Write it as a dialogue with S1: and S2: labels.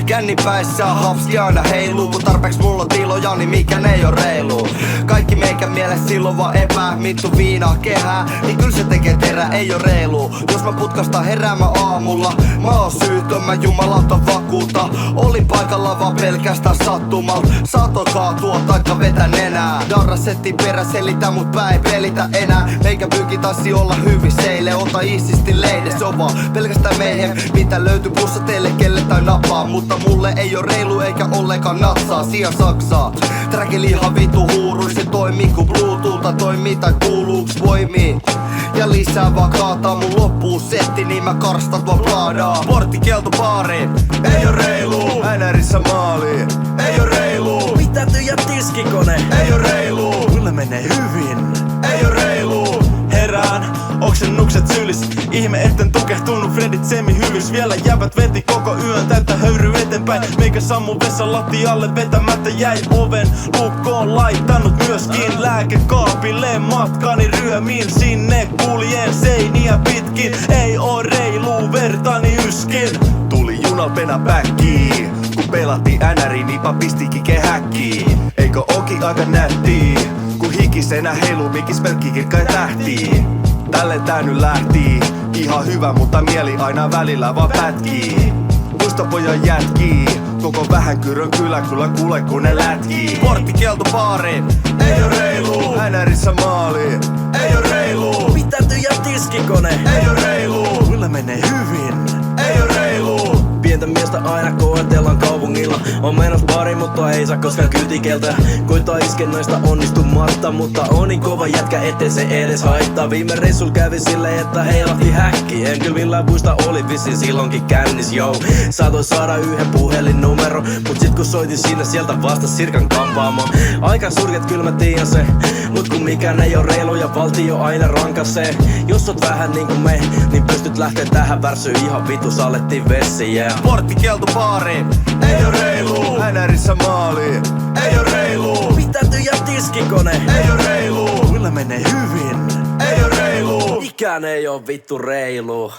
S1: Kännipäissä hapski aina heiluu, kun tarpeeks mulla on tiloja, niin mikään ei oo reilu. Kaikki meikän mielessä silloin vaan mittu viinaa kehää, niin kyllä se tekee terä, ei oo reilu. Jos mä putkastan heräämä aamulla, mä oon syytön, mä jumalauta vakuuta. Olin paikalla vaan pelkästään sattumalt, saato kaatua taikka vetä nenää. Darrasetti perä selitä, mut pää ei pelitä enää. Meikä pyyki taisi olla hyvin seille, ota iisisti leide. Se on vaan pelkästään meihin, mitä löytyy plussa teille kelle tai napaa. Mutta mulle ei oo reilu eikä ollenkaan natsaa, sijaan saksaa. Träkil ihan vitu huurui, se toimii kun bluetooth toimii tai kuuluuks voimii. Ja lisää vaan kaataa mun loppuu setti, niin mä karstan tuon plaadaa. Porttikielto baariin, ei oo reilu. NRissä maaliin, ei oo reilu.
S2: Mitä tyhjä tiskikone,
S1: ei oo reilu.
S2: mulle menee hyvin,
S1: ei oo reilu.
S2: herään, oksennukset sylis. Ihme etten tukehtunut Fredit semi-hyvys. Vielä jäbät veti koko yön täyttä höyry eteenpäin. Meikä sammu vessan lattialle vetämättä jäi oven lukkoon laittanut myöskin lääkekaapille. Matkani ryömiin sinne kuljen seiniä pitkin. Ei oo reilu vertani yskin.
S1: Tuli junal penä päkkiin, kun pelattiin NRi, niinpä pistikin kehäkkiin. Eikö oki aika nättii, kun hikisenä heilu mikis pelkkikirkkain tähtiin. Tälle tää nyt lähtii, ihan hyvä, mutta mieli aina välillä vaan pätkii. Muistopojan jätkii, koko vähän kyrön kylä kuule kun ne lätkii. Porttikielto baariin, ei oo reilu. NRissä maaliin, ei oo reilu.
S2: Mitä tyhjä tiskikone,
S1: ei oo reilu.
S2: mulle menee hyvin,
S1: Ei oo reilu.
S2: pientä miestä aina koetellaan kaupungilla. On menossa pari, mutta ei saa koskaan kytikeltä. Koittaa iskennoista onnistumatta, mutta on niin kova jätkä, ettei se edes haittaa. Viime reissul kävi silleen, että heilahti häkki. En kyllä millään puista oli vissiin silloinkin kännis, joo. Saatoin saada yhden puhelinnumero, mut sit kun soitin sinne, sieltä vastas Sirkan kampaamo. Aika surket, kyllä mä tiiän se, mut kun mikään ei oo reilu ja valtio aina rankaisee. Jos oot vähän niinku me, niin pystyt lähteä tähän värsyyn ihan vitu salettiin vessi, yeah.
S1: Porttikielto baariin, ei oo reilu. NRissä maaliin, ei oo reilu.
S2: Mitä tyhjä tiskikone,
S1: Ei oo reilu.
S2: mulle menee hyvin,
S1: Ei oo reilu.
S2: mikään ei oo vittu reilu.